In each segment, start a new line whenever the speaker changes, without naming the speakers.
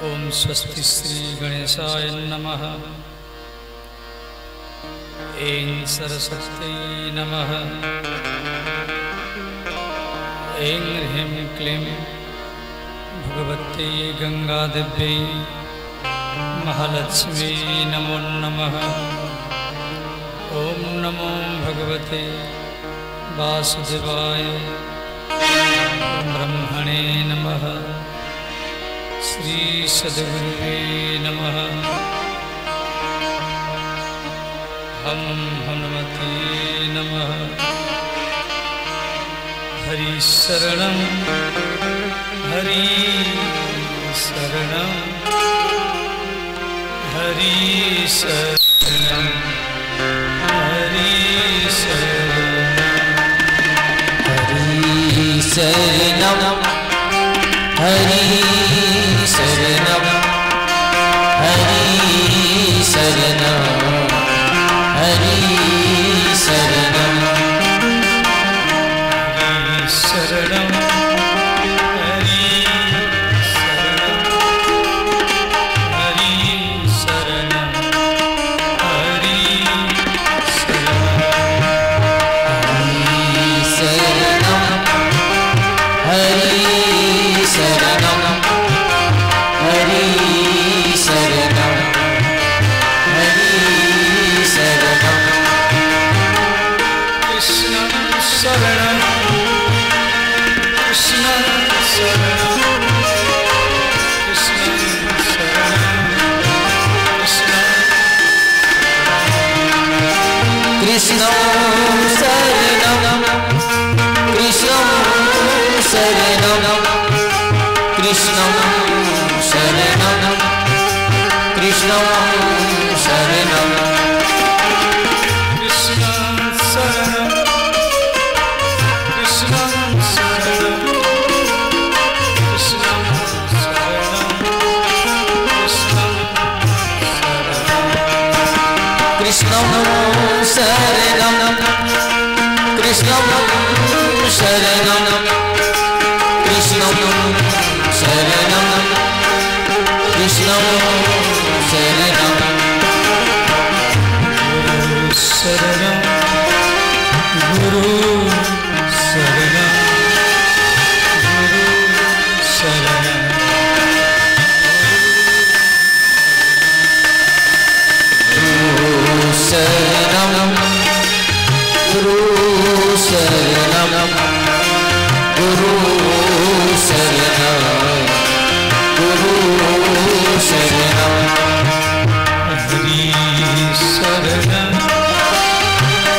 ओम स्वस्ति श्री गणेशाय नमः। ऐं सरस्वती नमः। ऐं ह्रीं क्लीं भगवती गंगादेव्यै महालक्ष्मी नमो नमः। ओम नमो भगवते वासुदेवाय। ब्रह्मणे नमः। श्री सद्गुरुवे नमः। हम हनुमते नमः। हरि शरणं हरि शरणं हरि शरणं हरि शरणं
हरि शरणं हरि शरणं हरि शरणं हरि शरणं
हरि शरणं हरि शरणं हरि शरणं
हरि शरणं हरि शरणं हरि शरणं
कृष्णं शरणं कृष्णं शरणं कृष्णं शरणं
कृष्णं शरणं कृष्णं शरणं कृष्णं शरणं कृष्णं शरणं
कृष्णं शरणं कृष्णं शरणं कृष्णं शरणं
कृष्णं शरणं कृष्णं शरणं कृष्णं शरणं कृष्णं शरणं
गुरु शरणं
गुरु शरणं गुरु शरणं गुरु शरणं
हरि शरणं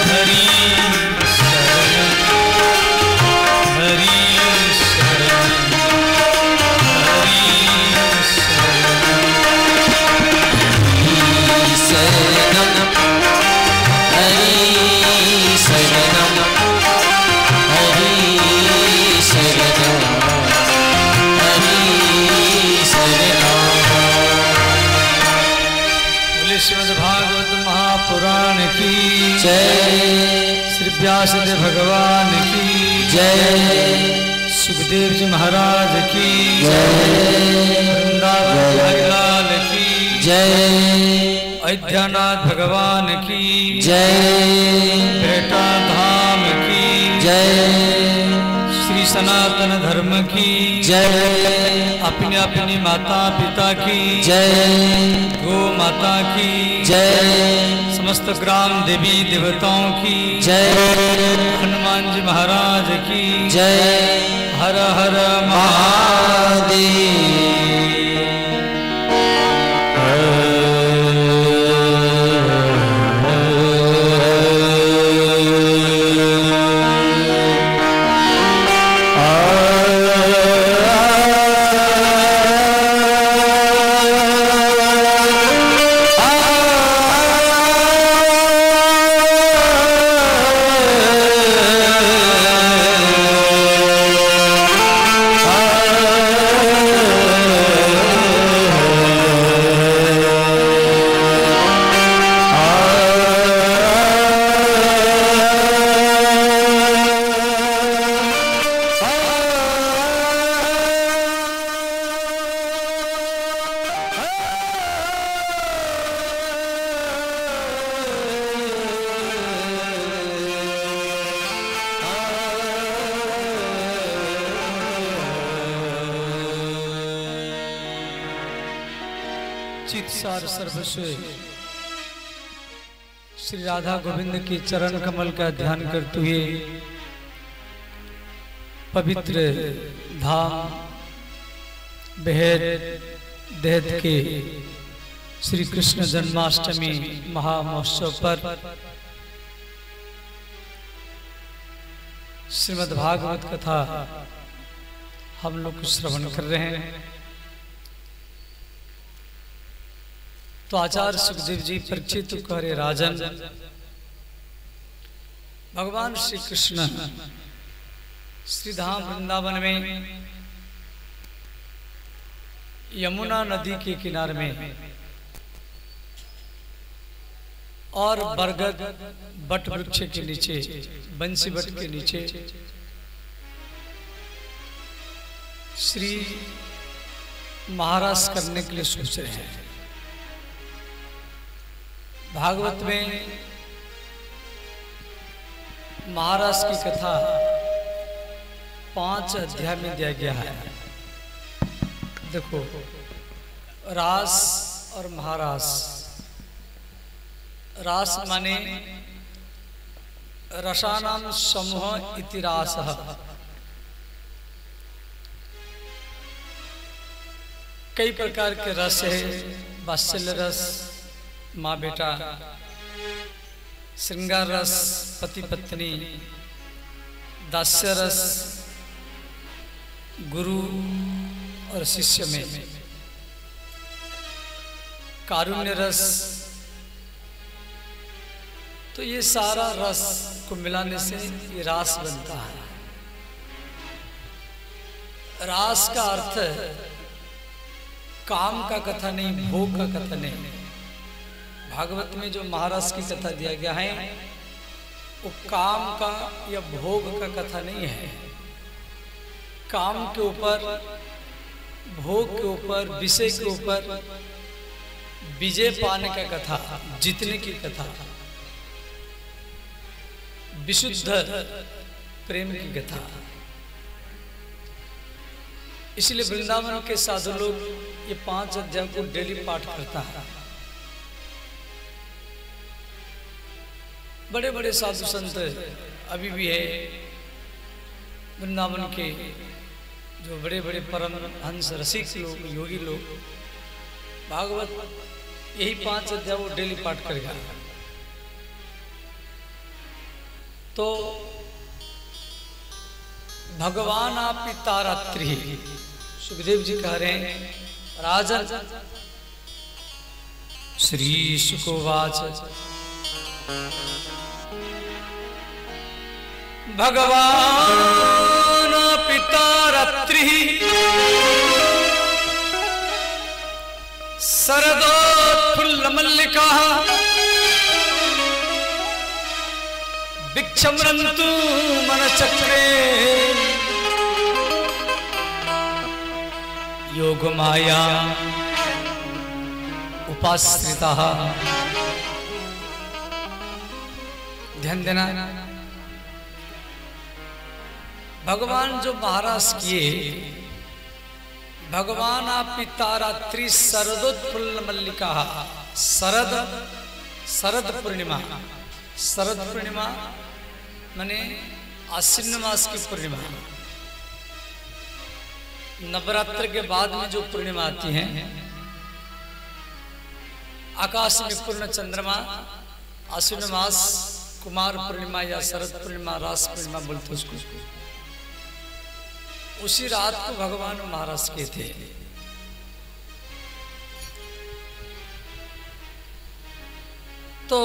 हरि शरणं हरि शरणं हरि
शरणं हरि शरणं हरि शरणं हरि शरणं
बोले श्रीमद्भागवत महापुराण की
जय
श्री व्यासदेव भगवान की
जय
सुखदेव जी महाराज की
जय
वृंदावन बिहारी लाल की
जय
अयोध्यानाथ भगवान की
जय
बेटा धाम की
जय
श्री सनातन धर्म की
जय
अपने अपनी माता पिता की
जय
गो माता की
जय
समस्त ग्राम देवी देवताओं की
जय
हनुमान जी महाराज की
जय
हर हर
महादेव
चित सार सर्वस्व श्री राधा गोविंद के चरण कमल का ध्यान करते हुए पवित्र धाम बेहद देहत के श्री कृष्ण जन्माष्टमी महामहोत्सव पर श्रीमद् भागवत कथा हम लोग श्रवण कर रहे हैं। तो आचार्य सुखदेव जी परिचित करे राजन, भगवान श्री कृष्ण श्रीधाम वृंदावन में यमुना नदी के किनारे में और बरगद बट वृक्ष के नीचे, बंसी बट के नीचे श्री महाराज करने के लिए सोच रहे हैं। भागवत में महाराज की कथा 5 अध्याय में दिया गया है। देखो, रास और महारास। रास माने रसानाम समूह इति रासः। कई प्रकार के रस है, वात्सल्य रस माँ बेटा, श्रृंगार रस पति पत्नी, दास्य रस गुरु और शिष्य में, कारुण्य रस। तो ये सारा रस को मिलाने से ये रास बनता है। रास का अर्थ काम का कथा नहीं, भोग का कथा नहीं। भागवत में जो महाराज की कथा दिया गया है वो काम का या भोग का कथा नहीं है। काम के ऊपर, भोग के ऊपर, विषय के ऊपर विजय पाने का कथा, जीतने की कथा, विशुद्ध प्रेम की कथा। इसलिए वृंदावन के साधु लोग ये 5 अध्याय को डेली पाठ करता है। बड़े बड़े साधु संत अभी भी है वृंदावन के, जो बड़े बड़े परम हंस रसिक लोग, योगी लोग, भागवत यही 5 अध्याय वो डेली पाठ करेगा। तो भगवान आपी तारात्रि, सुखदेव जी कह रहे हैं राजन। श्री शुकोवाच भगवान पितारत्रि शरदोत्फुल्लमल्लिका भिक्षम्रन्तु मनचक्रे योगमाया उपाश्रिताः। ध्यान देना, भगवान जो महाराज किए, भगवान आप तारात्रि शरदोत्फुल्ल मल्लिका। शरद, शरद पूर्णिमा, शरद पूर्णिमा माने आश्विन मास की पूर्णिमा। नवरात्र के बाद में जो पूर्णिमा आती है, आकाश में पूर्ण चंद्रमा, आश्विन मास, कुमार पूर्णिमा या शरद पूर्णिमा, रास पूर्णिमा बोलते उसको। उसी रात को भगवान महाराज के थे। तो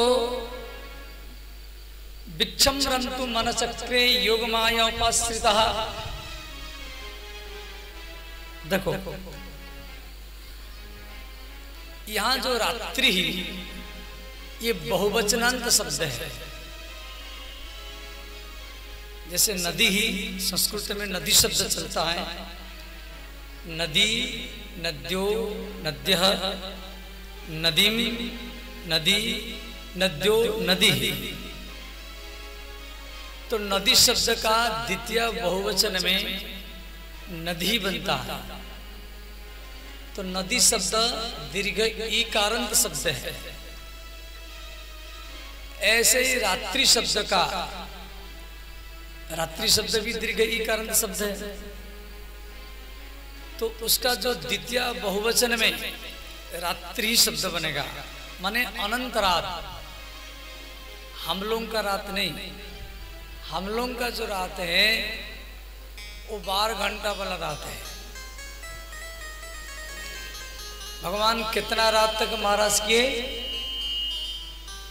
भिक्षम्रन्तु मनचक्रे योगमाया उपाश्रितः। देखो, यहां जो रात्रि, ये बहुवचनांत शब्द है। जैसे नदी ही, संस्कृत में नदी शब्द चलता है। नदी, नद्यो, नद्यः, नदीम, नदी, नद्यो, नदी। तो नदी शब्द का द्वितीय बहुवचन में नदी बनता है। तो नदी शब्द दीर्घ ई कारांत शब्द है। ऐसे ही रात्रि शब्द का, रात्रि शब्द भी दीर्घ ई कारांत शब्द है। तो उसका जो द्वितीय बहुवचन में रात्रि शब्द बनेगा, माने अनंत रात। हम लोगों का रात नहीं, हम लोगों का जो रात है वो 12 घंटा वाला रात है। भगवान कितना रात तक महाराज किए,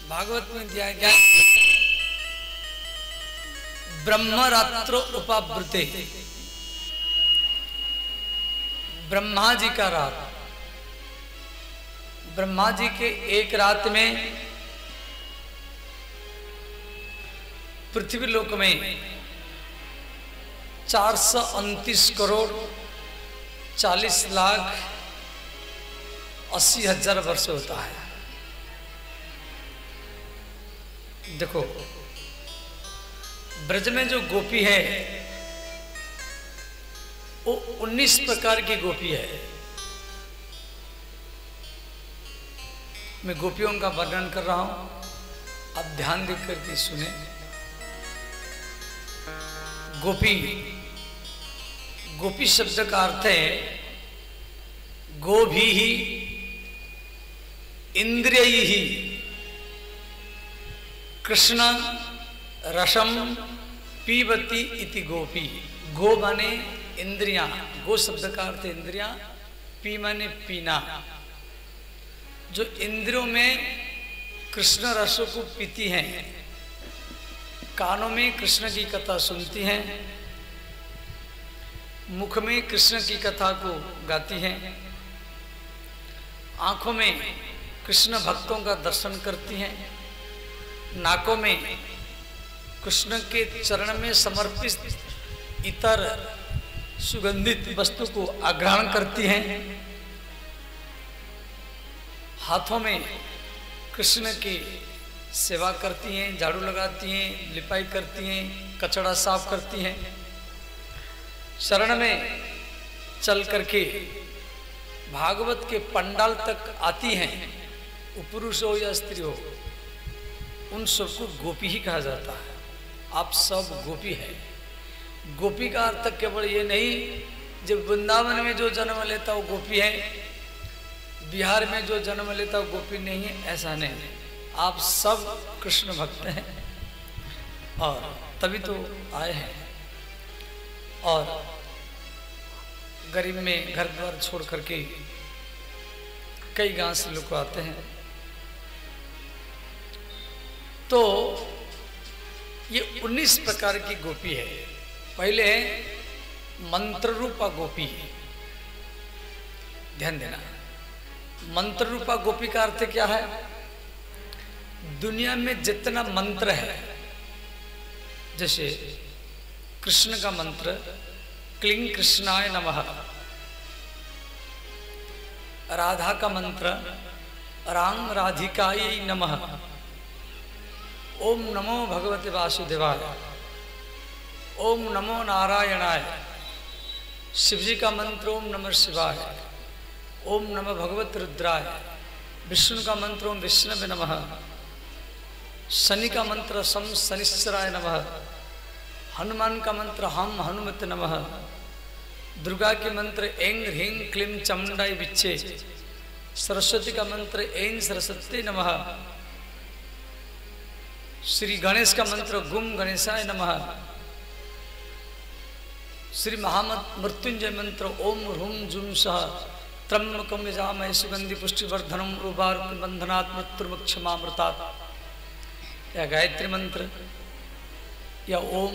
भागवत में दिया गया ब्रह्म रात्रो उपावृते, ब्रह्मा जी का रात। ब्रह्मा जी के एक रात में पृथ्वी लोक में 429 करोड़ 40 लाख 80 हजार वर्ष होता है। देखो ब्रज में जो गोपी है वो 19 प्रकार की गोपी है। मैं गोपियों का वर्णन कर रहा हूं, आप ध्यान देकर करके सुने। गोपी, गोपी शब्द का अर्थ है गोभी ही इंद्रिय ही कृष्ण रसम पीबती इति गोपी। गो माने इंद्रियां, गो शब्द का अर्थ इंद्रियां, पी माने पीना। जो इंद्रियों में कृष्ण रसों को पीती हैं, कानों में कृष्ण की कथा सुनती हैं, मुख में कृष्ण की कथा को गाती हैं, आंखों में कृष्ण भक्तों का दर्शन करती हैं, नाकों में कृष्ण के चरण में समर्पित इतर सुगंधित वस्तु को आग्रहण करती हैं, हाथों में कृष्ण की सेवा करती हैं, झाड़ू लगाती हैं, लिपाई करती हैं, कचड़ा साफ करती हैं, शरण में चल करके भागवत के पंडाल तक आती हैं, वो पुरुष हो या स्त्री हो, उन सबको गोपी ही कहा जाता है। आप सब गोपी है। गोपी का अर्थ केवल ये नहीं जब वृंदावन में जो जन्म लेता वो गोपी है, बिहार में जो जन्म लेता वो गोपी नहीं है, ऐसा नहीं। आप सब कृष्ण भक्त हैं और तभी तो आए हैं। और गरीब में घर द्वार छोड़ करके कई गांव से लोग आते हैं। तो ये 19 प्रकार की गोपी है। पहले मंत्र रूपा गोपी, ध्यान देना। मंत्र रूपा गोपी का अर्थ क्या है? दुनिया में जितना मंत्र है, जैसे कृष्ण का मंत्र क्लीं कृष्णाय नमः, राधा का मंत्र रांग राधिकाय नमः, ओम नमो भगवते वासुदेवाय, ओम नमो नारायणाय, शिवजी का मंत्र ओम नमः शिवाय, ओम नमः भगवत रुद्राय, विष्णु का मंत्र ओम विष्णवे नमः, शनि का मंत्र सम शनिश्चराय नमः, हनुमान का मंत्र हम हनुमते नमः, दुर्गा के मंत्र ऐं ह्रीं क्लीं चमुंडाय विच्चे, सरस्वती का मंत्र ऐं सरस्वती नमः, श्री गणेश का मंत्र गुम गणेशाय नमः, श्री महामृत्युंजय मंत्र ओम ह्रूम जुम सह त्र्यंबकं यजामहे सुगंधि पुष्टिवर्धनम उर्वारुकं बंधनात् मृत्युर्मुक्षमामृतात्, या गायत्री मंत्र, या ओम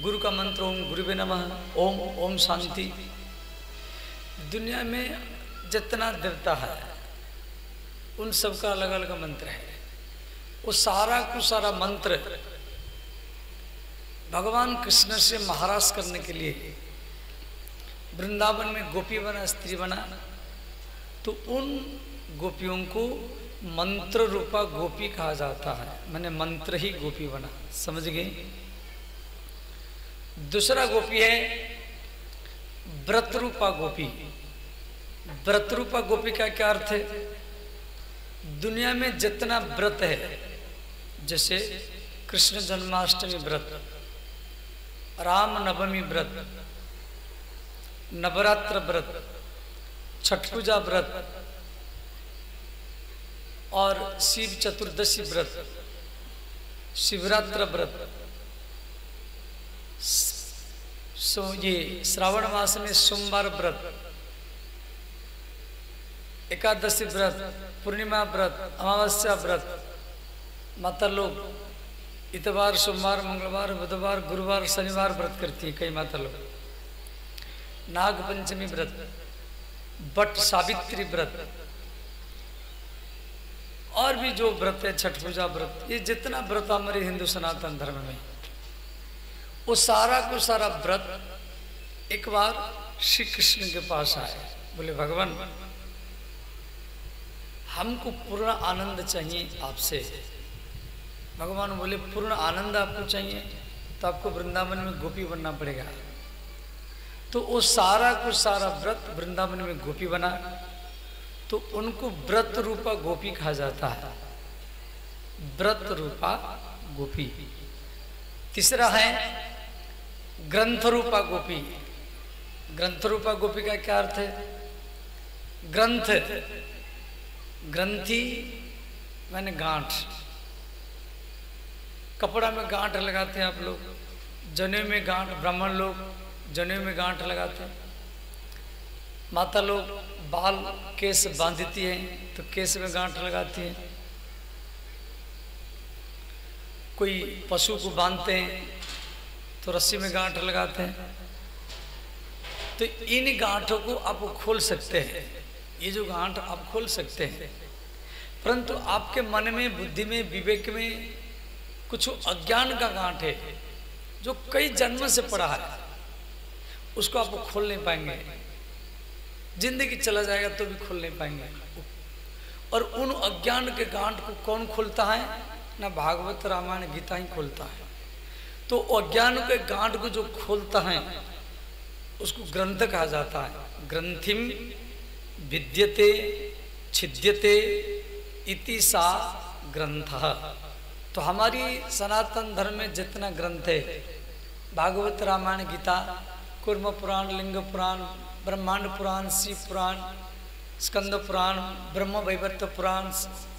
गुरु का मंत्र ओम गुरुवे नमः, ओम ओम शांति। दुनिया में जितना देवता है उन सबका अलग अलग मंत्र है। वो सारा को सारा मंत्र भगवान कृष्ण से महाराज करने के लिए वृंदावन में गोपी बना, स्त्री बना, तो उन गोपियों को मंत्र रूपा गोपी कहा जाता है। मैंने मंत्र ही गोपी बना, समझ गए? दूसरा गोपी है व्रत रूपा गोपी। व्रत रूपा गोपी का क्या अर्थ है? दुनिया में जितना व्रत है, जैसे कृष्ण जन्माष्टमी व्रत, राम नवमी व्रत, नवरात्र व्रत, छठ पूजा व्रत और शिव चतुर्दशी व्रत, शिवरात्र व्रत, ये श्रावण मास में सोमवार व्रत, एकादशी व्रत, पूर्णिमा व्रत, अमावस्या व्रत, माता लोग इतवार, सोमवार, मंगलवार, बुधवार, गुरुवार, शनिवार व्रत करती है कई माता लोग। नाग पंचमी व्रत, बट सावित्री व्रत और भी जो व्रत है, छठ पूजा व्रत, ये जितना व्रत हमारे हिंदू सनातन धर्म में, वो सारा को सारा व्रत एक बार श्री कृष्ण के पास आए, बोले भगवान हमको पूर्ण आनंद चाहिए आपसे। भगवान बोले पूर्ण आनंद आपको चाहिए तो आपको वृंदावन में गोपी बनना पड़ेगा। तो वो सारा को सारा व्रत वृंदावन में गोपी बना, तो उनको व्रत रूपा गोपी कहा जाता है, व्रत रूपा गोपी। तीसरा है ग्रंथ रूपा गोपी। ग्रंथ रूपा गोपी का क्या अर्थ है? ग्रंथ, ग्रंथी मैंने गांठ, कपड़ा में गांठ लगाते हैं आप लोग, जनेऊ में गांठ, ब्राह्मण लोग जनेऊ में गांठ लगाते हैं, माता लोग बाल केस बांधती हैं तो केस में गांठ लगाती हैं, कोई पशु को बांधते हैं तो रस्सी में गांठ लगाते हैं। तो इन गांठों को आप खोल सकते हैं, ये जो गांठ आप खोल सकते हैं, परंतु आपके मन में, बुद्धि में, विवेक में कुछ अज्ञान का गांठ है जो कई जन्म से पड़ा है, उसको आप खोल नहीं पाएंगे। जिंदगी चला जाएगा तो भी खोल नहीं पाएंगे। और उन अज्ञान के गांठ को कौन खोलता है? ना भागवत रामायण गीता ही खोलता है। तो अज्ञान के गांठ को जो खोलता है उसको ग्रंथ कहा जाता है। ग्रंथिम विद्यते छिद्यते इति सा ग्रंथ। तो हमारी सनातन धर्म में जितना ग्रंथ है, भागवत रामायण गीता, कूर्म पुराण, लिंग पुराण, ब्रह्मांड पुराण, शिव पुराण, स्कंद पुराण, ब्रह्म वैवर्त पुराण,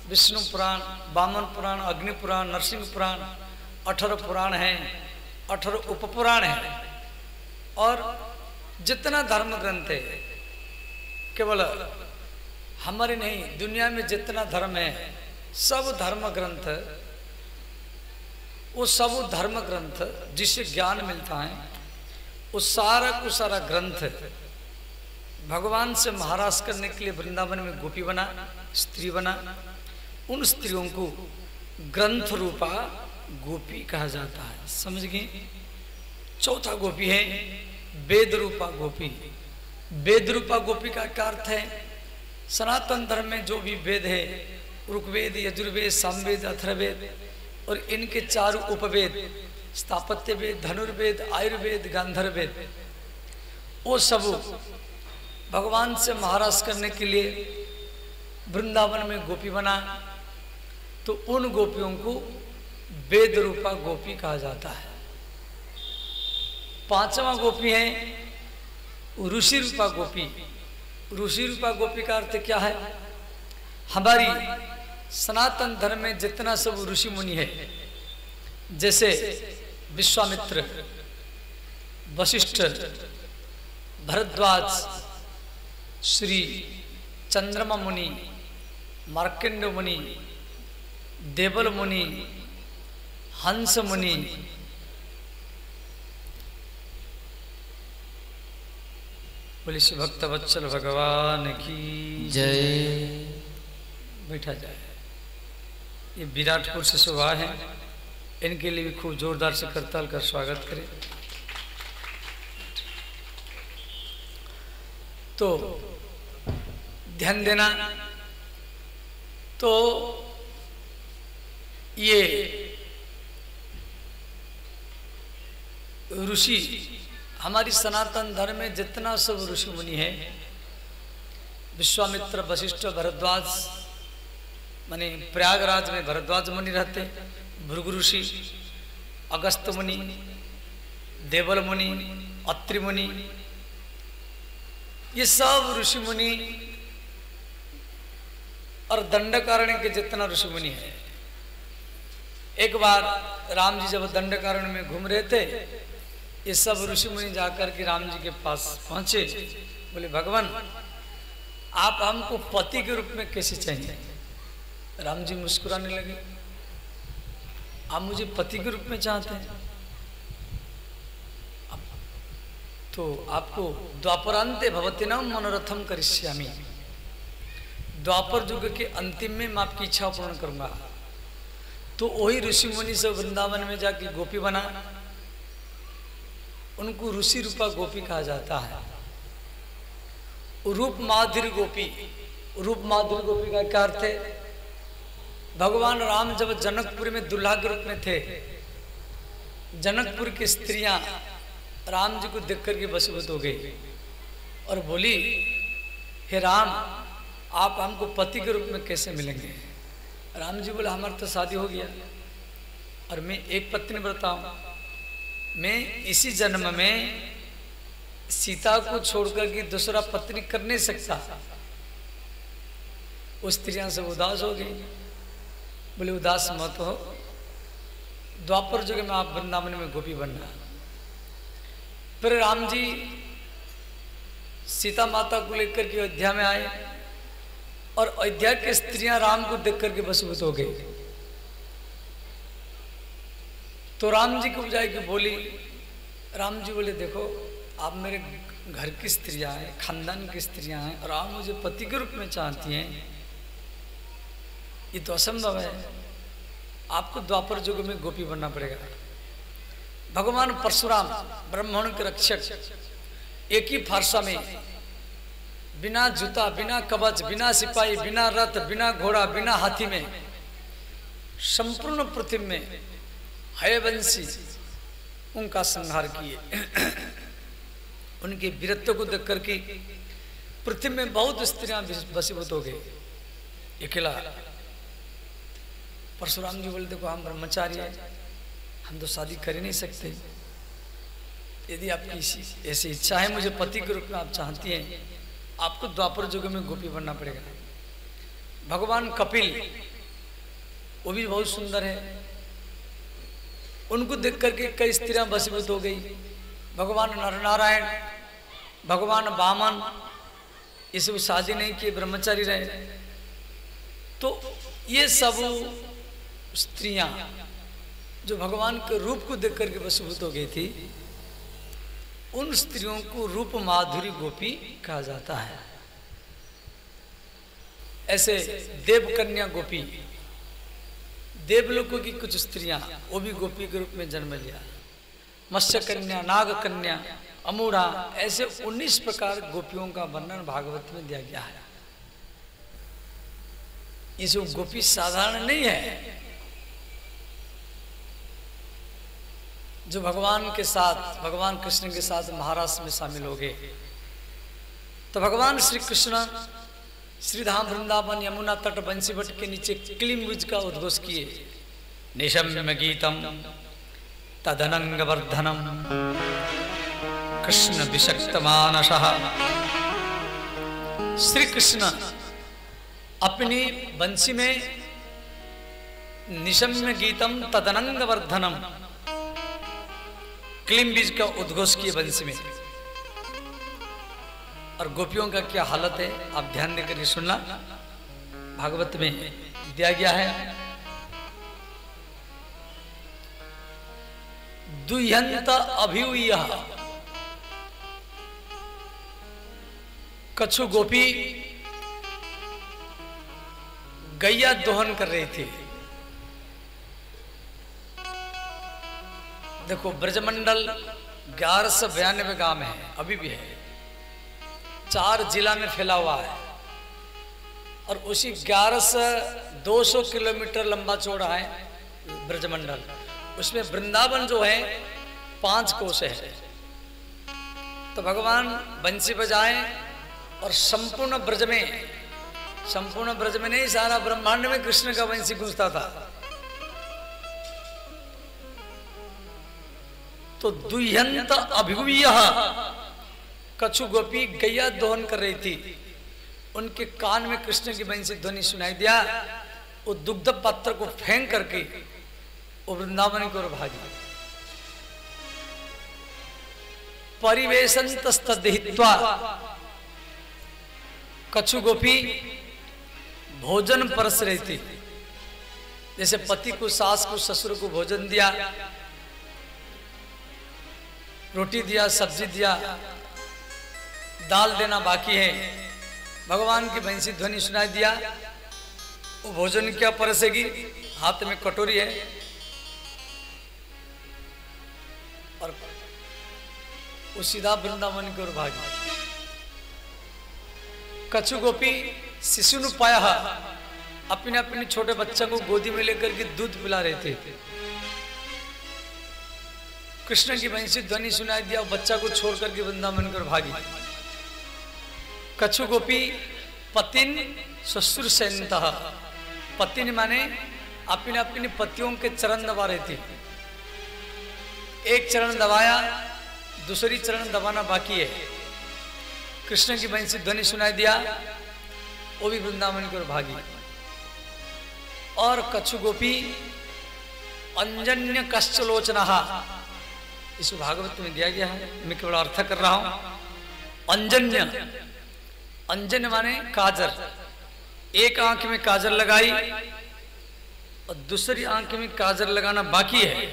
विष्णु पुराण, वामन पुराण, अग्नि पुराण, नरसिंह पुराण, 18 पुराण हैं, 18 उपपुराण हैं। और जितना धर्म ग्रंथ है, केवल हमारे नहीं, दुनिया में जितना धर्म है, सब धर्म ग्रंथ, वो सब धर्म ग्रंथ जिससे ज्ञान मिलता है, वो सारा को सारा ग्रंथ भगवान से महाराज करने के लिए वृंदावन में गोपी बना, स्त्री बना। उन स्त्रियों को ग्रंथ रूपा गोपी कहा जाता है। समझ गए? चौथा गोपी है वेद रूपा गोपी। वेद रूपा गोपी का क्या अर्थ है? सनातन धर्म में जो भी वेद है, ऋग्वेद, यजुर्वेद, सामवेद, अथर्ववेद और इनके 4 उपवेद, स्थापत्य वेद, धनुर्वेद, आयुर्वेद, गांधर्वेद, वो सब भगवान से महाराज करने के लिए वृंदावन में गोपी बना। तो उन गोपियों को वेद रूपा गोपी कहा जाता है। 5वां गोपी है ऋषि रूपा गोपी। ऋषि रूपा गोपी का अर्थ क्या है? हमारी सनातन धर्म में जितना सब ऋषि मुनि है, जैसे विश्वामित्र, वशिष्ठ, भरद्वाज, श्री चंद्रमा मुनि, मार्कंड मुनि, देवल मुनि, हंस मुनि, बोले श्री भक्त वत्सल भगवान की
जय।
बैठा जाए। ये विराटपुर से सुबह है, इनके लिए भी खूब जोरदार से करताल कर स्वागत करें। तो ध्यान देना, तो ये ऋषि, हमारी सनातन धर्म में जितना सब ऋषि मुनि है, विश्वामित्र, वशिष्ठ, भरद्वाज, माने प्रयागराज में भरद्वाज मुनि रहते, भृगु ऋषि, अगस्त मुनि, देवल मुनि, अत्रि मुनि, ये सब ऋषि मुनि और दंडकारण्य के जितना ऋषि मुनि है। एक बार राम जी जब दंडकारण्य में घूम रहे थे, ये सब ऋषि मुनि जाकर के राम जी के पास पहुंचे, बोले भगवान आप हमको पति के रूप में कैसे चाहिए? राम जी मुस्कुराने लगे, आप मुझे पति के रूप में चाहते हैं? तो आपको द्वापरांते भवतीनां मनोरथम करिष्यामि, द्वापर युग के अंतिम में मैं आपकी इच्छा पूर्ण करूंगा। तो वही ऋषि मुनि से वृंदावन में जाके गोपी बना, उनको ऋषि रूपा गोपी कहा जाता है। रूप माधुरी गोपी, रूप माधुरी गोपी का क्या अर्थ है? भगवान राम जब जनकपुर में दुल्हा के रूप में थे, जनकपुर की स्त्रियां राम जी को देख करके वशीभूत हो गई और बोली, हे राम आप हमको पति के रूप में कैसे मिलेंगे? राम जी बोले हमारी तो शादी हो गया और मैं एक पत्नी व्रता हूं, मैं इसी जन्म में सीता को छोड़कर के दूसरा पत्नी कर नहीं सकता। उस स्त्रियां से उदास हो गई, बोले उदास मत हो, द्वापर युग में आप वृंदावन में गोपी बनना। फिर राम जी सीता माता को लेकर के अयोध्या में आए और अयोध्या की स्त्रियां राम को देख करके वशीभूत हो गई। तो राम जी को बुझाई कि बोली, राम जी बोले देखो आप मेरे घर की स्त्रियां हैं, खानदान की स्त्रियां हैं और आप मुझे पति के रूप में चाहती हैं, ये तो असंभव है, आपको द्वापर युग में गोपी बनना पड़ेगा। भगवान परशुराम ब्राह्मण के रक्षक एक ही फारसा में बिना जूता, बिना कवच, बिना सिपाही, बिना रथ, बिना घोड़ा, बिना हाथी में संपूर्ण पृथ्वी में हयवंशी उनका संहार किए। उनके वीरत्व को देख करके पृथ्वी में बहुत स्त्रियां वशीभूत हो गई। अकेला परशुराम जी बोले देखो हम ब्रह्मचारी हैं, हम तो शादी कर ही नहीं सकते, यदि आपकी ऐसी इच्छा है, मुझे पति के रूप में आप चाहती हैं, आपको द्वापर युग में गोपी बनना पड़ेगा। भगवान कपिल वो भी बहुत सुंदर है, उनको देख करके कई स्त्रियां वशीभूत हो गई। भगवान नरनारायण, भगवान वामन, ये सब शादी नहीं किए, ब्रह्मचारी रहे। तो ये सब स्त्रियां जो भगवान के रूप को देख करके वशीभूत हो गई थी, उन स्त्रियों को रूप माधुरी गोपी कहा जाता है। ऐसे देवकन्या गोपी, देवलोकों की कुछ स्त्रियां वो भी गोपी के रूप में जन्म लिया। मत्स्य कन्या, नाग कन्या, अमूढ़ा, ऐसे 19 प्रकार गोपियों का वर्णन भागवत में दिया गया है। ये जो गोपी साधारण नहीं है, जो भगवान के साथ, भगवान कृष्ण के साथ महाराष्ट्र में शामिल हो गए। तो भगवान श्री कृष्ण श्रीधाम वृंदावन यमुना तट बंसीवट के नीचे क्लीम्बुज का उद्घोष किए। निशम्य गीतम तदनंग वर्धनम कृष्ण विषक्त मानसः। श्री कृष्ण अपनी बंसी में निशम्य गीतम तदनंग वर्धनम क्लीम्बीज का उद्घोष किए बंसी में। और गोपियों का क्या हालत है आप ध्यान देकर सुनना, भागवत में दिया गया है। दुह्यंत अभियूय कछु गोपी गैया दोहन कर रही थी। देखो ब्रजमंडल 1192 गांव है, अभी भी है, 4 जिला में फैला हुआ है और उसी 200 किलोमीटर लंबा चौड़ा है ब्रजमंडल। उसमें वृंदावन जो है 5 कोस है। तो भगवान बंसी बजाएं और संपूर्ण ब्रज में नहीं, सारा ब्रह्मांड में कृष्ण का वंशी गूंजता था। तो दुह्यंत अभिभूय कछु गोपी गैया दोहन कर रही थी, उनके कान में कृष्ण की वंशी ध्वनि सुनाई दिया। वो दुग्ध पात्र को फेंक करके वो वृंदावन की ओर भागी। परिवेशन तस्तहित्वा कछु गोपी भोजन परस रही थी। जैसे पति को, सास को, ससुर को भोजन दिया, रोटी दिया, सब्जी दिया, दाल देना बाकी है, भगवान की वंशी ध्वनि सुनाई दिया। वो भोजन क्या परसेगी, हाथ में कटोरी है और वो सीधा वृंदावन की ओर भागी। कछु गोपी शिशुन पाया, अपने अपने छोटे बच्चों को गोदी में लेकर के दूध पिला रहे थे। कृष्ण की वंशी ध्वनि सुनाई दिया, बच्चा को छोड़ करके वृंदावन की ओर भागी। कछु गोपी पतिन ससुर सैनतः, पतिन माने अपने अपने पतियों के चरण दबा रहे थे। एक चरण दबाया, दूसरी चरण दबाना बाकी है। कृष्ण की वंशी ध्वनि सुनाई दिया, वो भी वृंदावन की ओर भागी। और कछु गोपी अंजन्य कश्चलोचना, इस भागवत में दिया गया है, मैं केवल अर्थ कर रहा हूं। अंजन्य, अंजन माने काजल। एक आंख में काजल लगाई और दूसरी आंख में काजल लगाना बाकी है,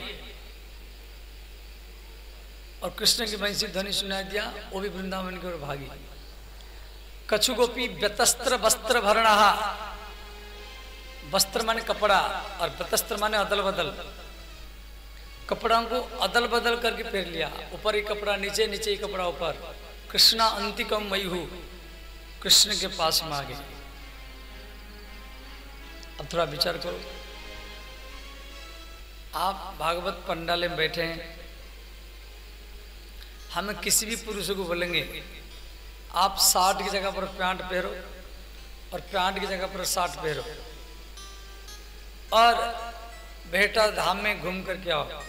और कृष्ण की वंशी ध्वनि सुनाई दिया, वो भी वृंदावन की ओर भागी। कछु गोपी व्यतस्त्र वस्त्र भरणा, वस्त्र माने कपड़ा और व्यतस्त्र माने अदल बदल, कपड़ों को अदल बदल करके पहन लिया। ऊपर ही कपड़ा नीचे, नीचे ही कपड़ा ऊपर। कृष्णा अंतिकम मयहू, कृष्ण के पास में आ गए। अब थोड़ा विचार करो, आप भागवत पंडाले में बैठे हैं, हमें किसी भी पुरुष को बोलेंगे आप शर्ट की जगह पर पैंट पहनो और पैंट की जगह पर शर्ट पहनो और बेटा धाम में घूम करके आओ।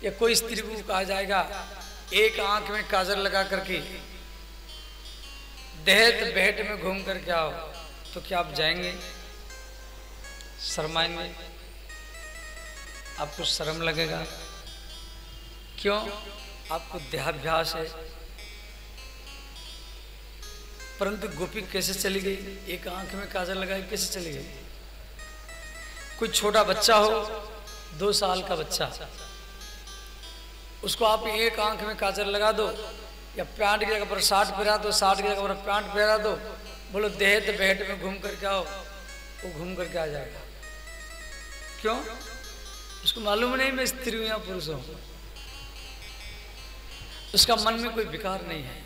या कोई स्त्री को कहा जाएगा एक आंख में काजल लगा करके दहेत बेहट में घूम करके आओ, तो क्या आप जाएंगे? शर्माएंगे? आपको शर्म लगेगा? क्यों? आपको देहाभ्यास है। परंतु गोपी कैसे चली गई? एक आंख में काजल लगाई कैसे चली गई? कोई छोटा बच्चा हो, 2 साल का बच्चा, उसको आप एक आंख में काजल लगा दो या पैंट की जगह पर शर्ट पहरा दो, शर्ट की जगह पर पैंट पहरा दो, बोलो देहत बेहट में घूम करके आओ, वो घूम करके आ जाएगा। क्यों? उसको मालूम नहीं मैं स्त्री हूं या पुरुष हूं। उसका मन में कोई विकार नहीं है।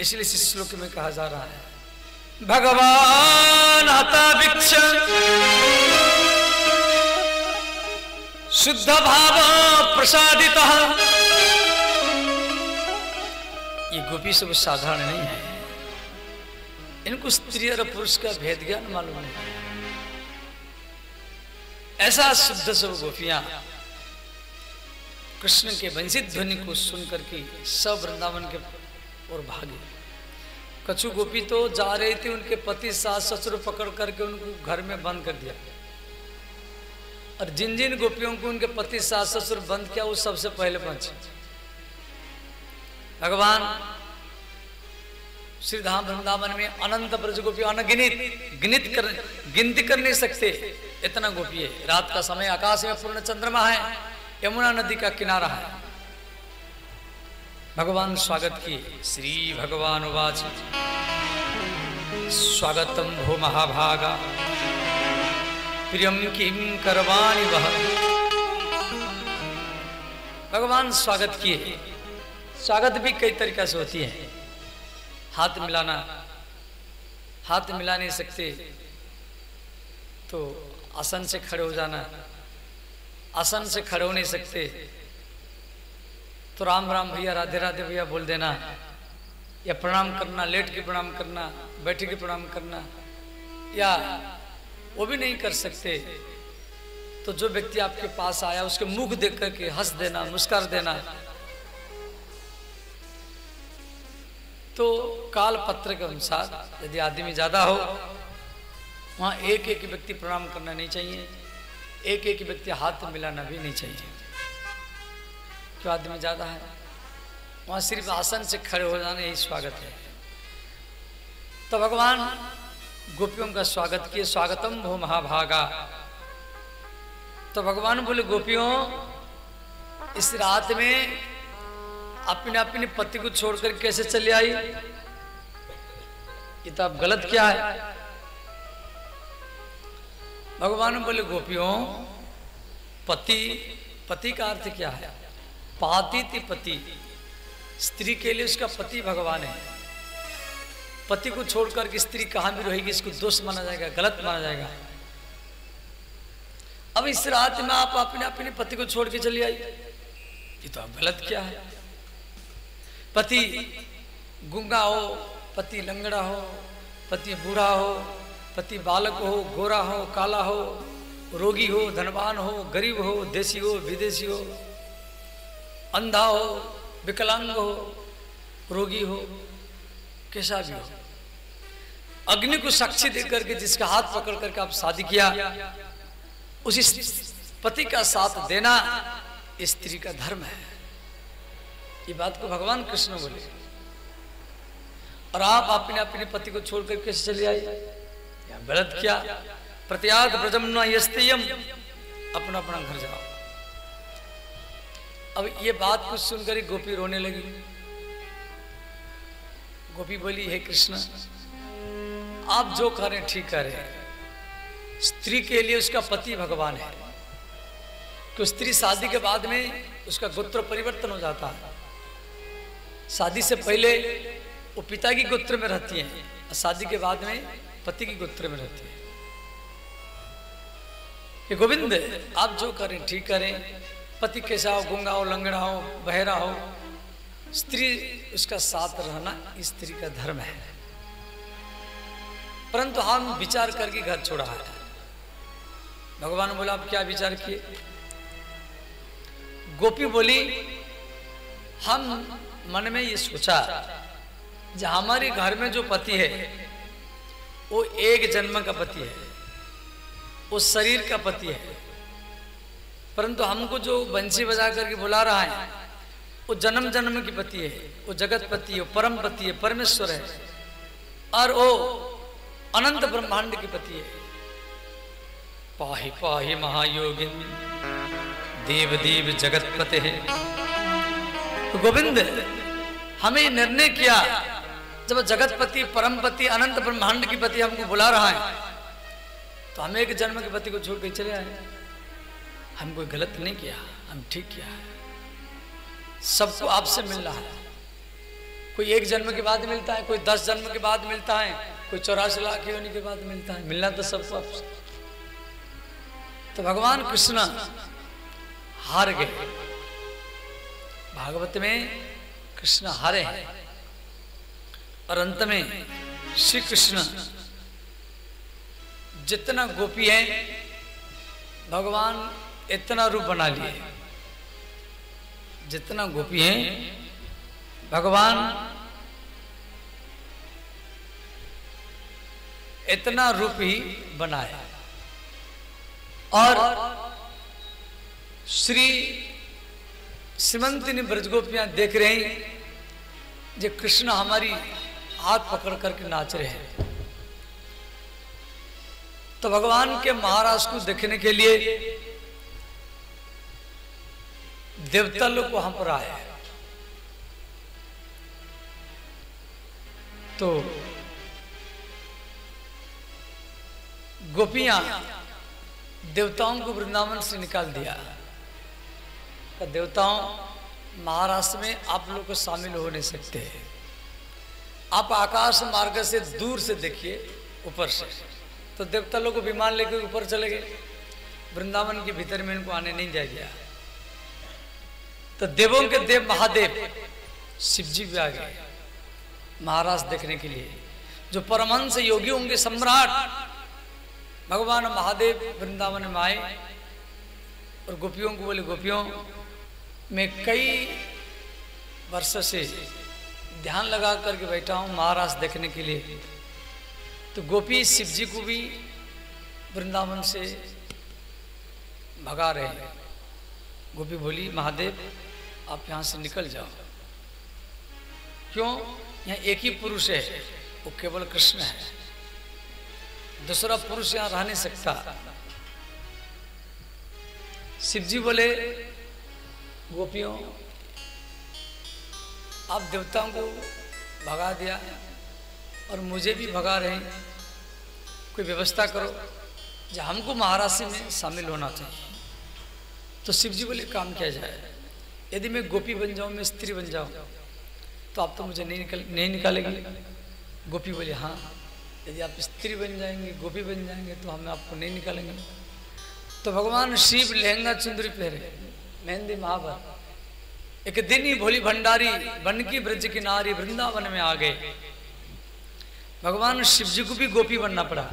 इसलिए इस श्लोक में कहा जा रहा है, भगवान हता भिक्ष शुद्ध भाव प्रसादितः। ये गोपी सब साधारण नहीं है, इनको स्त्री और पुरुष का भेद ज्ञान मालूम नहीं। ऐसा शुद्ध सब गोपियां कृष्ण के वंशित ध्वनि को सुन करके सब वृंदावन के और भागे। कछु गोपी तो जा रही थी, उनके पति सास ससुर पकड़ करके उनको घर में बंद कर दिया, और जिन जिन गोपियों को उनके पति सास ससुर बंद किया वो सबसे पहले पहुंचे। भगवान श्री धाम वृंदावन में अनंत ब्रज गोपी अनगिनित, गिनती कर नहीं सकते, इतना गोपी है। रात का समय, आकाश में पूर्ण चंद्रमा है, यमुना नदी का किनारा है। भगवान स्वागत किए। श्री भगवान उवाच स्वागतम भो महाभागा प्रियम किम करवाणि वह। भगवान स्वागत किए। स्वागत भी कई तरीका से होती है। हाथ मिलाना, हाथ मिला नहीं सकते तो आसन से खड़े हो जाना, आसन से खड़े हो नहीं सकते तो राम राम भैया, राधे राधे भैया बोल देना, या प्रणाम करना, लेट के प्रणाम करना, बैठे के प्रणाम करना, या वो भी नहीं कर सकते तो जो व्यक्ति आपके पास आया उसके मुख देख करके हंस देना, मुस्कुरा देना। तो काल पत्र के अनुसार यदि आदमी ज्यादा हो वहां एक एक व्यक्ति प्रणाम करना नहीं चाहिए, एक एक व्यक्ति हाथ मिलाना भी नहीं चाहिए। क्यों? आदमी ज्यादा है, वहां सिर्फ आसन से खड़े हो जाना यही स्वागत है। तो भगवान गोपियों का स्वागत किए, स्वागतम भो महाभागा। तो भगवान बोले गोपियों, इस रात में अपने अपने पति को छोड़कर कैसे चले आई? ये तो अब गलत क्या है? भगवान बोले गोपियों, पति, पति का अर्थ क्या है? पातिति पति, स्त्री के लिए उसका पति भगवान है। पति को छोड़कर के स्त्री कहां भी रहेगी, इसको दोष माना जाएगा, गलत माना जाएगा। अब इस रात में आप अपने अपने पति को छोड़ के चली आई, ये तो अब गलत क्या है? पति गूंगा हो, पति लंगड़ा हो, पति बूढ़ा हो, पति बालक हो, गोरा हो, काला हो, रोगी हो, धनवान हो, गरीब हो, देशी हो, विदेशी हो, अंधा हो, विकलांग हो, रोगी हो, कैसा भी हो, अग्नि को साक्षी देकर के जिसका हाथ पकड़ करके आप शादी किया, उसी पति का साथ देना स्त्री का धर्म है। ये बात को भगवान कृष्ण बोले। और आप अपने अपने पति को छोड़कर कैसे चले आई? गलत क्या? प्रत्याग ब्रजम न यस्तेयम, अपना अपना घर जाओ। अब ये बात कुछ सुनकर ही गोपी रोने लगी। गोपी बोली, हे कृष्ण, आप जो करें ठीक करें। स्त्री के लिए उसका पति भगवान है, तो स्त्री शादी के बाद में उसका गोत्र परिवर्तन हो जाता है। शादी से पहले वो पिता की गोत्र में रहती है और शादी के बाद में पति की गोत्र में रहती है। ये गोविंद, आप जो करें ठीक करें। पति कैसा हो, गूंगा हो, लंगड़ा हो, बहरा हो, स्त्री उसका साथ रहना स्त्री का धर्म है। परंतु हम विचार करके घर छोड़ा है। भगवान बोला, आप क्या विचार किए? गोपी बोली, हम मन में ये सोचा जो हमारे घर में जो पति है वो एक जन्म का पति है, वो शरीर का पति है, परंतु हमको जो बंसी बजा करके बुला रहा है वो जन्म जन्म की पति है, वो जगत पति है, वो परम पति है, परमेश्वर है, और वो अनंत ब्रह्मांड की पति है। पाहि पाहि महायोगिन देव देव जगत पते है। तो गोविंद, हमें निर्णय किया, जब जगतपति, परमपति, अनंत ब्रह्मांड की पति हमको बुला रहा है तो हम एक जन्म के पति को छोड़ के चले आए। हम कोई गलत नहीं किया, हम ठीक किया है। सबको आपसे मिल रहा है। कोई एक जन्म के बाद मिलता है, कोई 10 जन्म के बाद मिलता है, कोई 84 लाख योनि के बाद मिलता है। मिलना तो सबको आपसे। तो भगवान कृष्ण हार गए। भागवत में कृष्ण हारे हैं और अंत में श्री कृष्ण जितना गोपी है भगवान इतना रूप बना लिए। जितना गोपी है भगवान इतना रूप ही बनाए। और श्री श्रीमंतिनी ब्रजगोपियां देख रहे हैं जो कृष्ण हमारी हाथ पकड़ करके नाच रहे हैं। तो भगवान के महाराज को देखने के लिए देवता लोग वहां पर आए। तो गोपियां देवताओं को वृंदावन से निकाल दिया। तो देवताओं, महाराष्ट्र में आप लोग को शामिल हो नहीं सकते। आप आकाश मार्ग से दूर से देखिए, ऊपर से। तो देवता लोग को विमान लेकर ऊपर चले गए। वृंदावन के भीतर में इनको आने नहीं दिया गया। तो देवों के देव महादेव शिव जी भी आ गए महाराज देखने के लिए। जो परमहंस योगियों के सम्राट भगवान महादेव वृंदावन में आए और गोपियों को बोले, गोपियों मैं कई वर्षों से ध्यान लगा करके बैठा हूँ महाराज देखने के लिए। तो गोपी शिव जी को भी वृंदावन से भगा रहे हैं। गोपी बोली, महादेव आप यहाँ से निकल जाओ। क्यों? यहाँ एक ही पुरुष है, वो केवल कृष्ण है, दूसरा पुरुष यहाँ रह नहीं सकता। शिव जी बोले, गोपियों आप देवताओं को भगा दिया और मुझे भी भगा रहे हैं, कोई व्यवस्था करो जो हमको महाराष्ट्र में शामिल होना चाहिए। तो शिव जी बोले, काम किया जाए, यदि मैं गोपी बन जाऊं, मैं स्त्री बन जाऊं, तो आप तो मुझे नहीं निकालेंगे। गोपी बोले, हाँ यदि आप स्त्री बन जाएंगे, गोपी बन जाएंगे, तो हम आपको नहीं निकालेंगे। तो भगवान शिव लहंगा चुंदरी पहरे, मेहंदी महावर, एक दिन ही भोली भंडारी बन की ब्रज की नारी वृंदावन में आ गए। भगवान शिव जी को भी गोपी बनना पड़ा।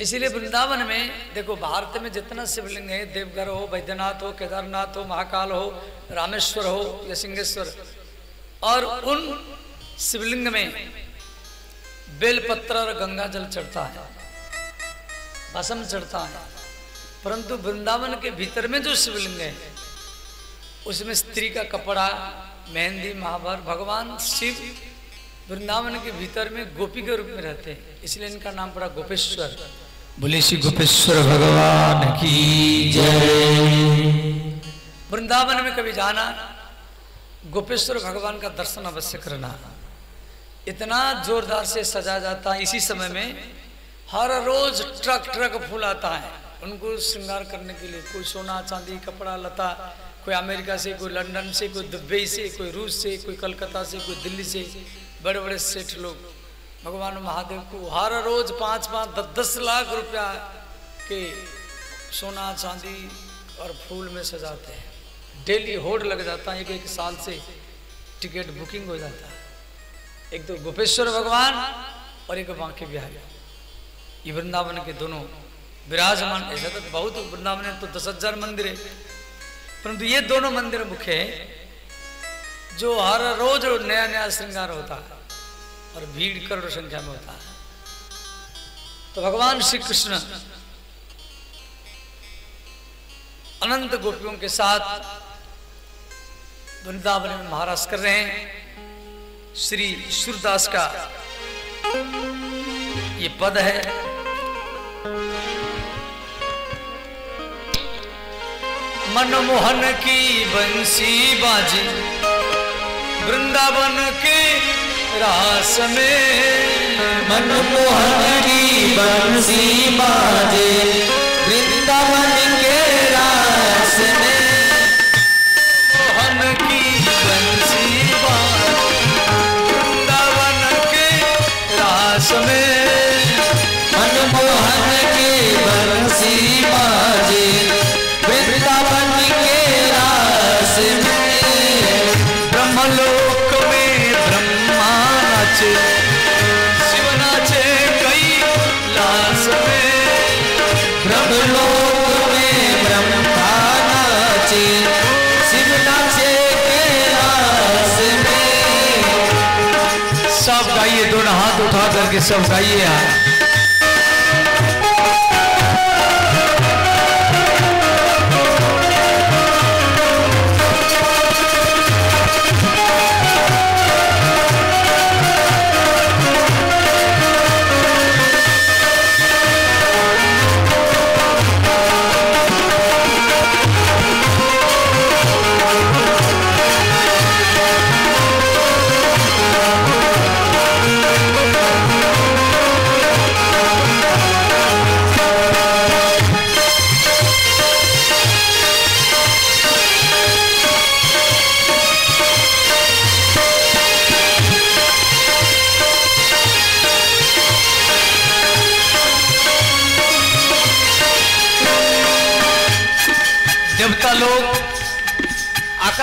इसीलिए वृंदावन में देखो, भारत में जितना शिवलिंग है, देवघर हो, बैद्यनाथ हो, केदारनाथ हो, महाकाल हो, रामेश्वर हो या सिंहेश्वर, और उन शिवलिंग में बेलपत्र और गंगा जल चढ़ता है, भस्म चढ़ता है। परंतु वृंदावन के भीतर में जो शिवलिंग है उसमें स्त्री का कपड़ा, मेहंदी महावर, भगवान शिव वृंदावन के भीतर में गोपी के रूप में रहते हैं, इसलिए इनका नाम पड़ा गोपेश्वर। बोले श्री गोपेश्वर भगवान की जय। वृंदावन में कभी जाना, गोपेश्वर भगवान का दर्शन अवश्य करना। इतना जोरदार से सजा जाता है। इसी समय में हर रोज ट्रक ट्रक फूल आता है उनको श्रृंगार करने के लिए। कोई सोना चांदी कपड़ा लता, कोई अमेरिका से, कोई लंदन से, कोई दुबई से, कोई रूस से, कोई कलकत्ता से, कोई दिल्ली से, बड़े बड़े सेठ लोग भगवान महादेव को हर रोज 5-5, 10-10 लाख रुपया के सोना चांदी और फूल में सजाते हैं। डेली होड़ लग जाता है, एक साल से टिकट बुकिंग हो जाता है। एक तो गोपेश्वर भगवान और एक बांके बिहारी, ये वृंदावन के दोनों विराजमान। ऐसा तो बहुत वृंदावन में तो 10,000 मंदिर है, परंतु ये दोनों मंदिर मुख्य है जो हर रोज नया नया श्रृंगार होता है और भीड़ करोड़ संख्या में होता है। तो भगवान श्री कृष्ण अनंत गोपियों के साथ वृंदावन में महाराज कर रहे हैं। श्री सूरदास का ये पद है, मनमोहन की बंसी बाजी वृंदावन के रास में।
मनमोहन की बंसी बाजे वृंदावन के रास में।
मोहन की बंसी बाजी वृंदावन के रास में।
मनमोहन की बंसी बाजे वृंदावन के रास में।
ब्रह्मलोक में ब्रह्मा नाचे, शिव नाचे कैलाश में।
ब्रह्मलोक में ब्रह्मा नाचे, शिव नाचे कैलाश में।
सब गाइए, दोनों हाथ उठा करके सब गाइए यार।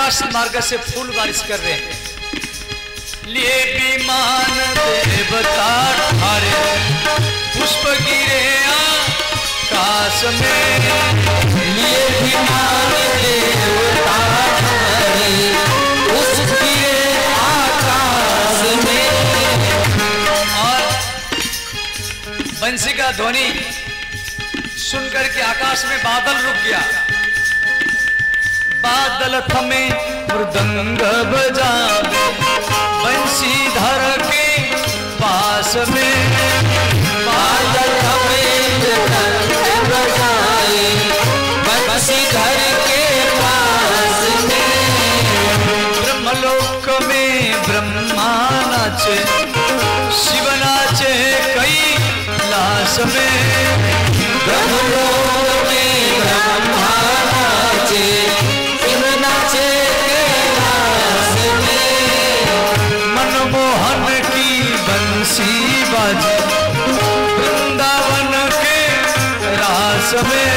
आकाश मार्ग से फूल बारिश कर रहे हैं। लिए विमान देवता ठारे पुष्प गिरे आकाश में।
लिए विमान देवता ठारे पुष्प गिरे आकाश में।
और बंसी का ध्वनि सुनकर के आकाश में बादल रुक गया। बादल थमे मृदंग बजावे बंशीधर के पास में।
बादल थमे मृदंग बजाए बंशीधर के पास में।
ब्रह्मलोक में ब्रह्मा नाचे शिव नाचे कैलाश में।
ब्रह्मलोक में ब्रह्मा नाचे शिव नाचे कैलाश में।
मनमोहन की बंसी बाजे वृंदावन के रास में।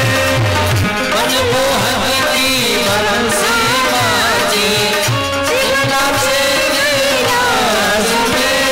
मनमोहन की बंसी बाजे शिव नाचे कैलाश में।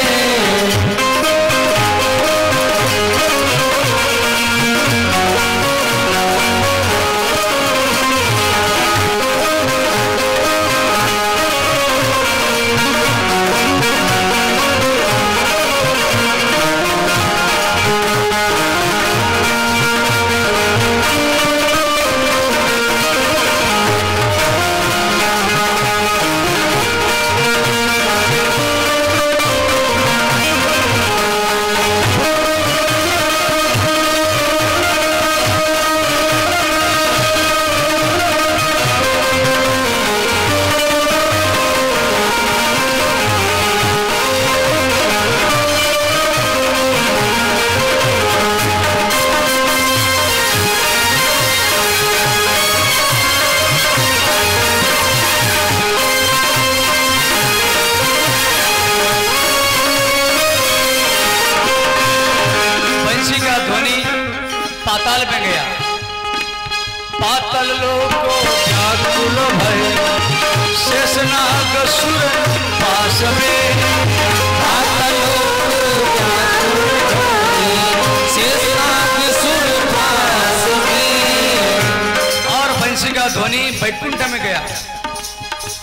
पाताल में गया। पाताल लोको व्याकुल भय शेषनाग सुर पास में।
पाताल लोको व्याकुल भय शेषनाग सुर पास में।
और बंसी का ध्वनि बैकुंठ में गया।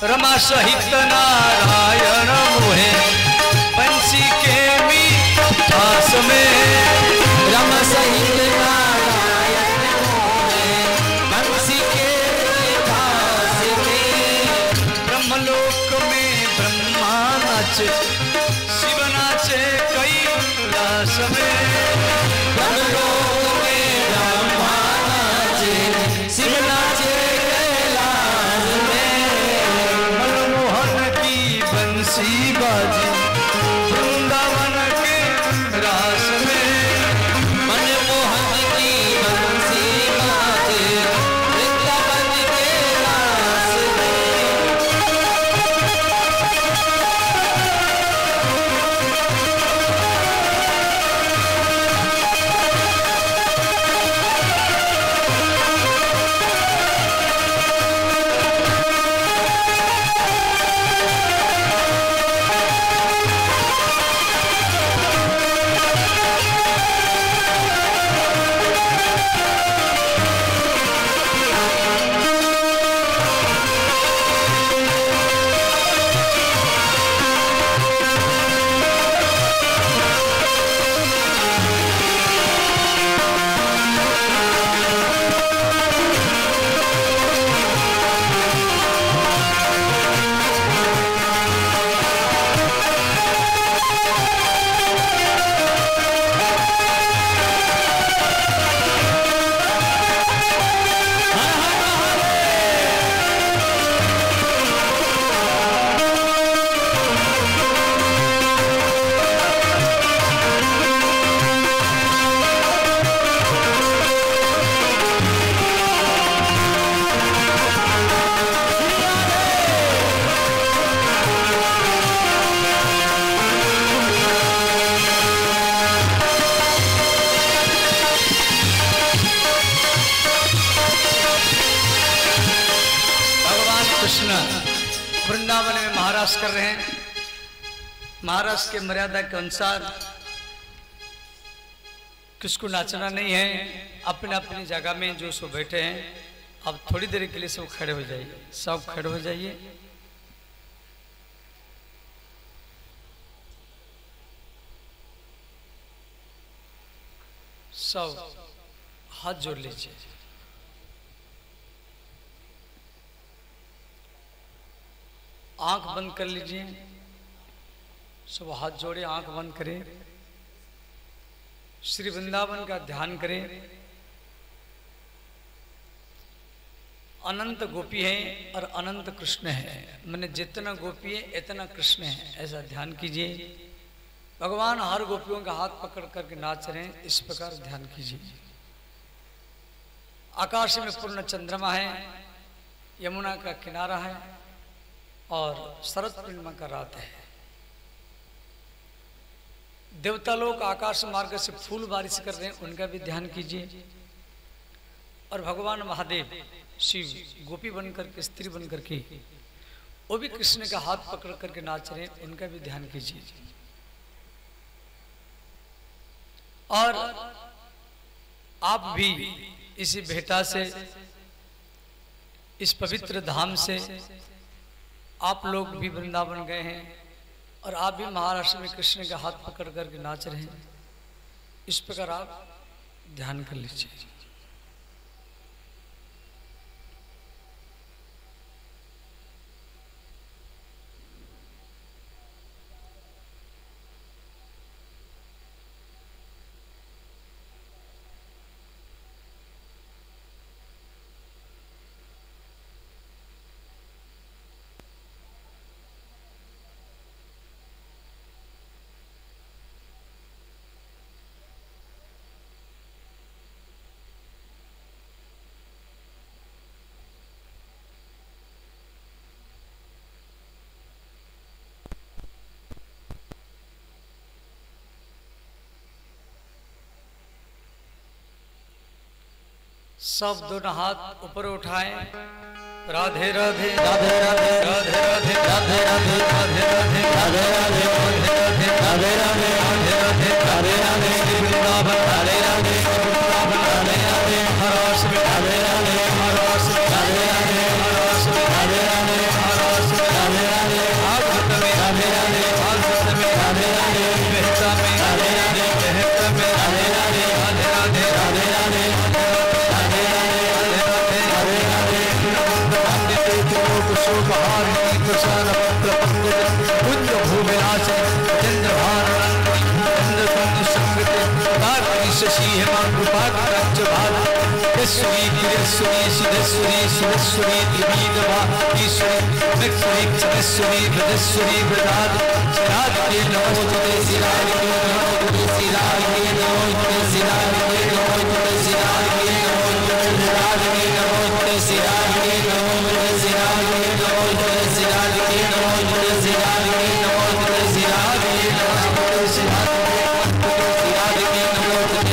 रमा सहित नारायण मोहे बंसी के मीठास में।
रमा सहित नारायण मोहे बंसी के मीठास में।
ब्रह्मलोक में ब्रह्मा नाचे शिव नाचे कैलाश में।
ब्रह्मलोक में ब्रह्मा नाचे शिव नाचे कैलाश में।
मनमोहन की बंसी बाजी वृंदावन के रास में। कर रहे हैं। महाराष्ट्र के मर्यादा के अनुसार किसको नाचना नहीं है, अपने अपनी जगह में जो सो बैठे हैं। अब थोड़ी देर के लिए सब खड़े हो जाइए, सब खड़े हो जाइए। सब हाथ जोड़ लीजिए। आंख बंद कर लीजिए, सब हाथ जोड़े, आंख बंद करें, श्री वृंदावन का ध्यान करें। अनंत गोपी है और अनंत कृष्ण है, मैंने जितना गोपी है इतना कृष्ण है, ऐसा ध्यान कीजिए। भगवान हर गोपियों का हाथ पकड़ करके नाच रहे हैं, इस प्रकार ध्यान कीजिए। आकाश में पूर्ण चंद्रमा है, यमुना का किनारा है और शरद पूर्णिमा का रात है। देवता लोग आकाश मार्ग से फूल बारिश कर रहे हैं, उनका भी ध्यान कीजिए। और भगवान महादेव शिव गोपी बनकर के, स्त्री बनकर के, वो भी कृष्ण का हाथ पकड़ करके नाच रहे हैं, उनका भी ध्यान कीजिए। और आप भी इसी भेंटा से, इस पवित्र धाम से आप लोग भी वृंदावन गए हैं और आप भी महाराष्ट्र में कृष्ण का हाथ पकड़ करके नाच रहे हैं, इस प्रकार आप ध्यान कर लीजिए। सब दोनों हाथ ऊपर उठाएं। राधे राधे राधे राधे राधे राधे राधे राधे राधे राधे राधे राधे राधे राधे राधे राधे राधे राधे श्री वृंदावन राधे राधे वृंदावन राधे राधे महाराष्ट्र राधे राधे महाराष्ट्र राधे राधे महाराष्ट्र राधे राधे महाराष्ट्र राधे राधे भागवत में राधे राधे भागवत में राधे राधे बेहता में राधे राधे बेहता में राधे राधे राधे राधे राधे राधे शशि हेमांगुपात्र ईश्वरी गिरेश्वरी सिद्धेश्वरी सुरेश्वरी त्रिविधवा ईश्वरी मेश्वरी क्षमेश्वरी ब्रजेश्वरी ब्रजाद श्रीराज के नमोते श्रीराज के नमोते श्रीराज के नमोते श्रीराज के नमोते श्रीराज के नमोते श्रीराज के नमोते श्रीराज के नमोते श्रीराज के नमोते श्रीराज के नमोते श्रीराज के नमोते श्रीराज के नमोते श्रीराज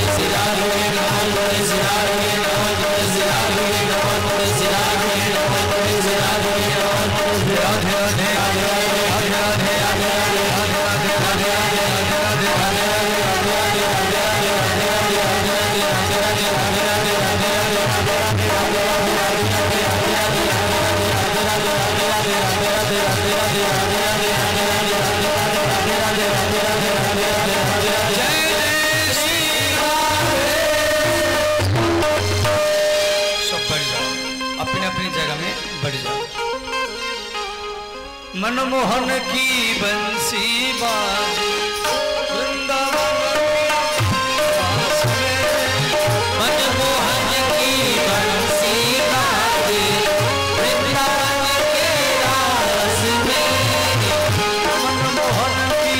मनमोहन की बंसी बाजे वृंदावन मनमोहन की बंसी बाजे वृंदावन के रास में मनमोहन की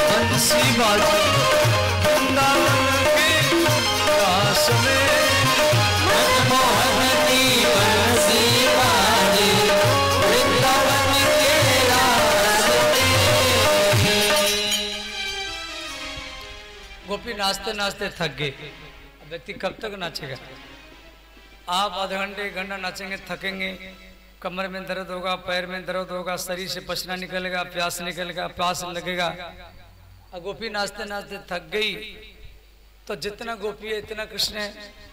बंसी बाजे वृंदावन के रास में मनमोहन की बंसी बाजे गोपी नाचते नाचते थक गए। व्यक्ति कब तक नाचेगा? आप आधा घंटे एक घंटा नाचेंगे, थकेंगे, कमर में दर्द होगा, पैर में दर्द होगा, शरीर से पसीना निकलेगा, प्यास निकलेगा, प्यास लगेगा। गोपी नाचते नाचते थक गई तो जितना गोपी है इतना कृष्ण है।